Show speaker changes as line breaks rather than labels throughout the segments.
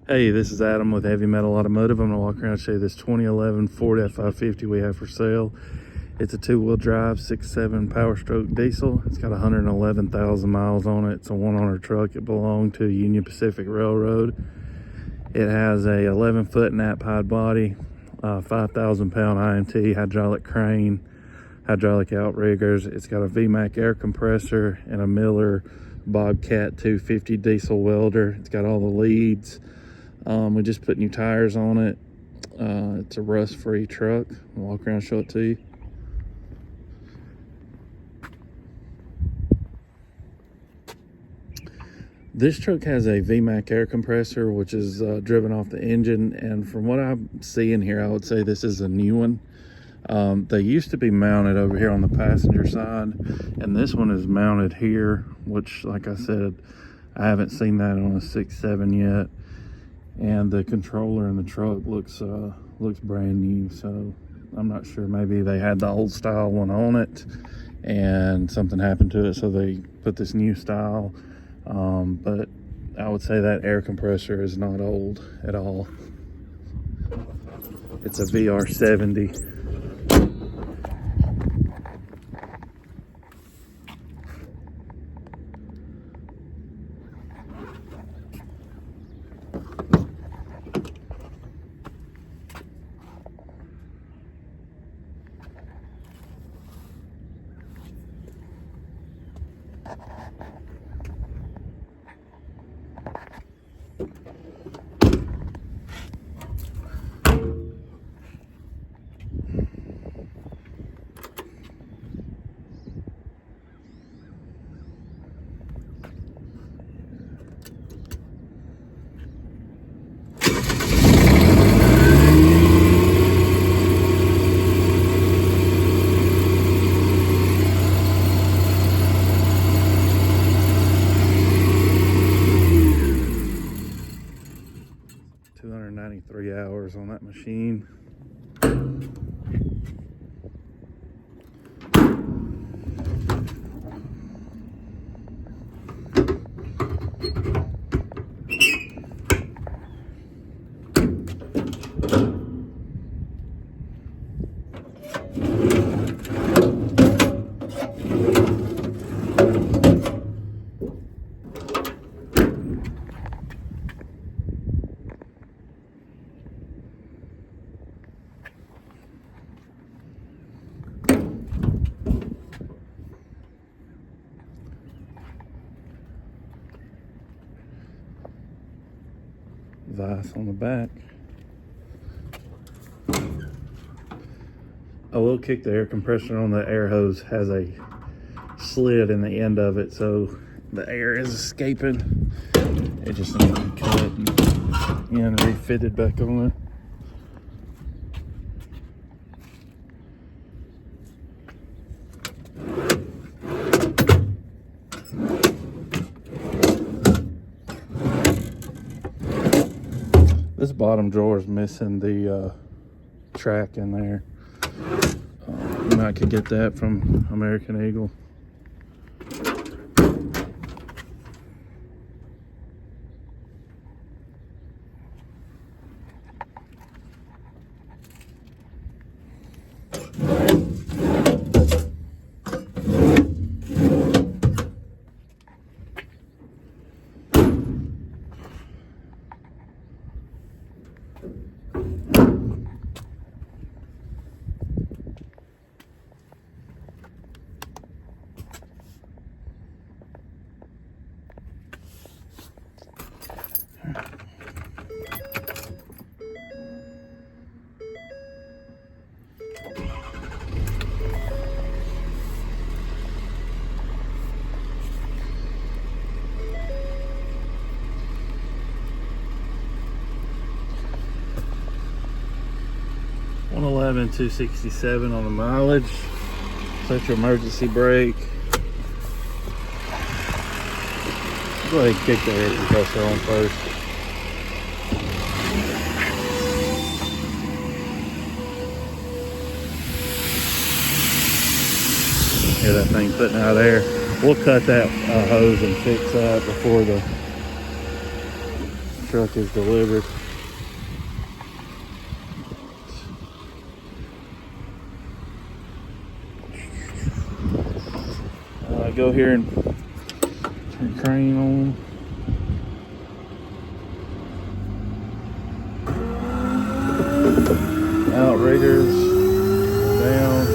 Hey, this is Adam with Heavy Metal Automotive. I'm going to walk around and show you this 2011 Ford F550 we have for sale. It's a two-wheel drive, 6.7 power stroke diesel. It's got 111,000 miles on it. It's a one-owner truck. It belonged to Union Pacific Railroad. It has a 11-foot nap-hide body, 5,000-pound INT, hydraulic crane, hydraulic outriggers. It's got a VMAC air compressor and a Miller Bobcat 250 diesel welder. It's got all the leads. We just put new tires on it. It's a rust-free truck. I'll walk around and show it to you. This truck has a VMAC air compressor, which is driven off the engine, and from what I'm seeing here, I would say this is a new one. They used to be mounted over here on the passenger side, and this one is mounted here, which, like I said, I haven't seen that on a 6.7 yet. And the controller in the truck looks brand new, so I'm not sure. Maybe they had the old style one on it and something happened to it, so they put this new style. But I would say that air compressor is not old at all. It's a VR70. $293 on that machine. Vise on the back. I will kick the air compressor on the air hose. Has a slit in the end of it, so the air is escaping. It just needs to be cut and refitted back on there. This bottom drawer is missing the track in there. You might could get that from American Eagle. $111,267 on the mileage. Set your emergency brake. Go ahead and kick the air compressor on first. Hear that thing putting out air. We'll cut that hose and fix that before the truck is delivered. Go here and turn the crane on. Outriggers down.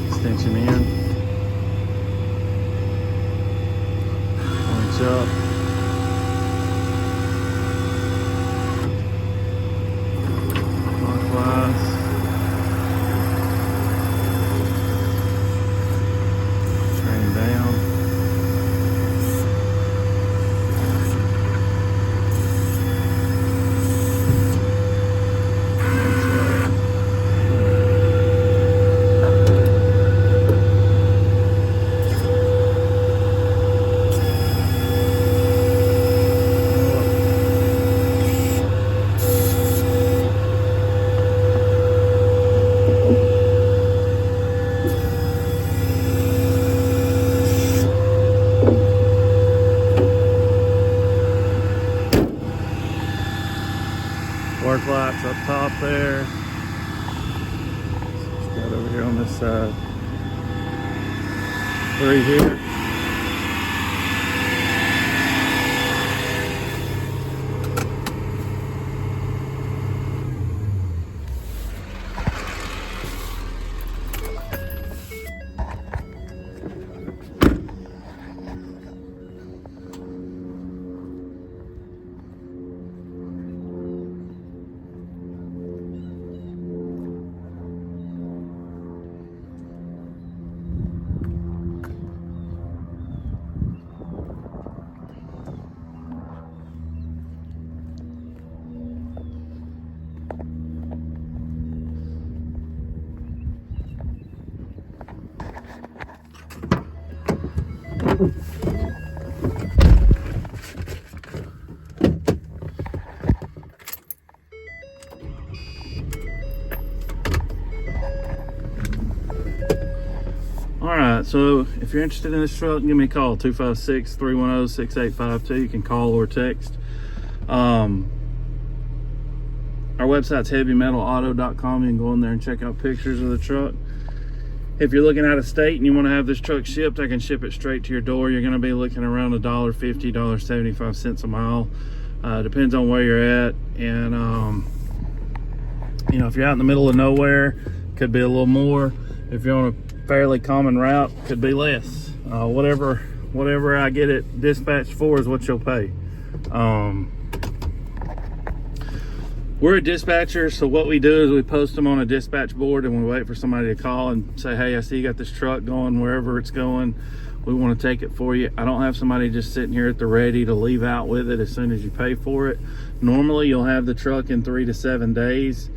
Extension in, punch up, clockwise, train down, work lights up top there. Got over here on this side. 3 here. Alright, so if you're interested in this truck, give me a call, 256-310-6852. You can call or text. Our website's heavymetalauto.com. You can go in there and check out pictures of the truck. If you're looking out of state and you want to have this truck shipped, I can ship it straight to your door. You're going to be looking around $1.50, $1.75 a mile. Depends on where you're at. And, you know, if you're out in the middle of nowhere, could be a little more. If you're on a fairly common route, could be less. Whatever I get it dispatched for is what you'll pay. We're a dispatcher, so what we do is we post them on a dispatch board and we wait for somebody to call and say, hey, I see you got this truck going wherever it's going. We want to take it for you. I don't have somebody just sitting here at the ready to leave out with it as soon as you pay for it. Normally you'll have the truck in 3 to 7 days.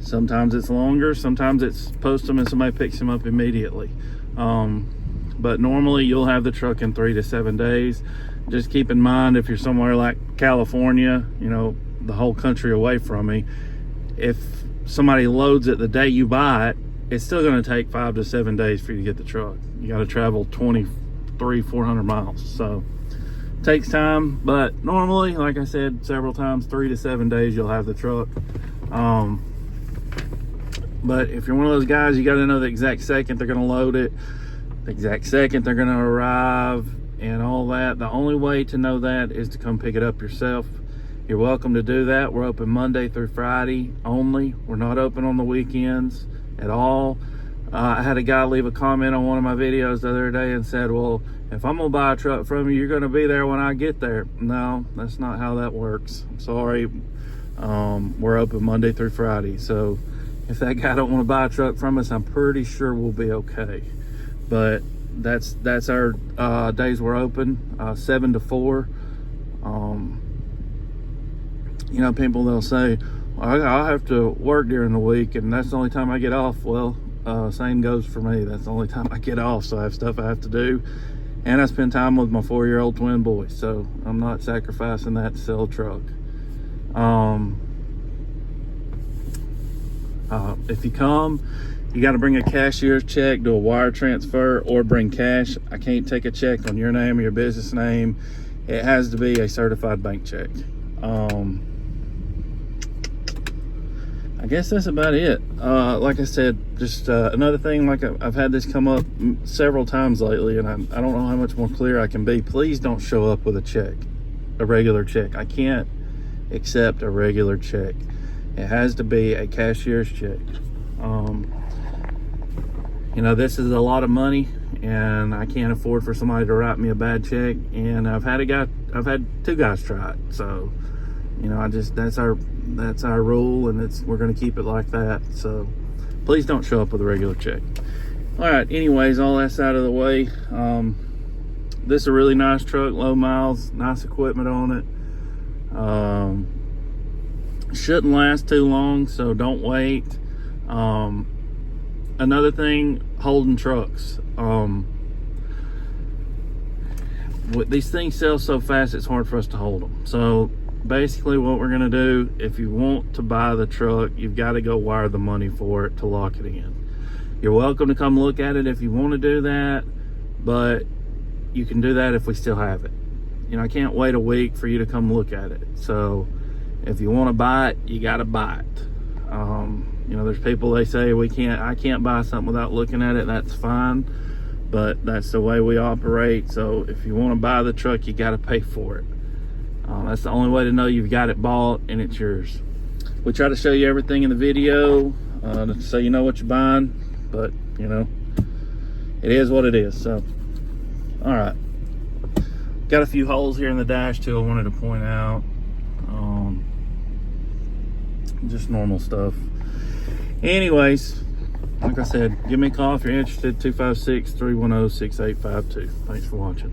Sometimes it's longer, sometimes it's post them and somebody picks them up immediately. But normally you'll have the truck in 3 to 7 days. Just keep in mind, if you're somewhere like California, you know, the whole country away from me, if somebody loads it the day you buy it, it's still going to take 5 to 7 days for you to get the truck. You got to travel 400 miles. So it takes time, but normally, like I said several times, 3 to 7 days you'll have the truck. But if you're one of those guys, you got to know the exact second they're going to load it, the exact second they're going to arrive. and all that. The only way to know that is to come pick it up yourself. You're welcome to do that. We're open Monday through Friday only. We're not open on the weekends at all. I had a guy leave a comment on one of my videos the other day and said, well, if I'm gonna buy a truck from you, you're gonna be there when I get there. No, that's not how that works. I'm sorry. We're open Monday through Friday. So if that guy don't want to buy a truck from us, I'm pretty sure we'll be okay. But that's our days we're open, 7 to 4. You know, people, they'll say, well, I have to work during the week and that's the only time I get off. Well, same goes for me. That's the only time I get off. So I have stuff I have to do, and I spend time with my 4-year-old twin boy. So I'm not sacrificing that to sell a truck. If you come, you got to bring a cashier's check, do a wire transfer, or bring cash. I can't take a check on your name or your business name. It has to be a certified bank check. I guess that's about it. Like I said, just another thing, like I've had this come up several times lately, and I don't know how much more clear I can be. Please don't show up with a check, a regular check. I can't accept a regular check. It has to be a cashier's check. You know, this is a lot of money, and I can't afford for somebody to write me a bad check. And I've had 2 guys try it. So, you know, that's our rule, and we're going to keep it like that. So please don't show up with a regular check. All right, anyways, all that's out of the way. This is a really nice truck, low miles, nice equipment on it. Shouldn't last too long, so don't wait. Another thing, holding trucks. These things sell so fast, it's hard for us to hold them. So basically what we're gonna do, if you want to buy the truck, you've got to go wire the money for it to lock it in. You're welcome to come look at it if you want to do that, but you can do that if we still have it. You know, I can't wait a week for you to come look at it. So if you want to buy it, you got to buy it. You know, there's people, they say I can't buy something without looking at it. That's fine, but that's the way we operate. So if you want to buy the truck, you got to pay for it. That's the only way to know you've got it bought and it's yours. We try to show you everything in the video so you know what you're buying, but you know, it is what it is. So, all right. Got a few holes here in the dash too I wanted to point out. Just normal stuff. Anyways, like I said, give me a call if you're interested. 256-310-6852. Thanks for watching.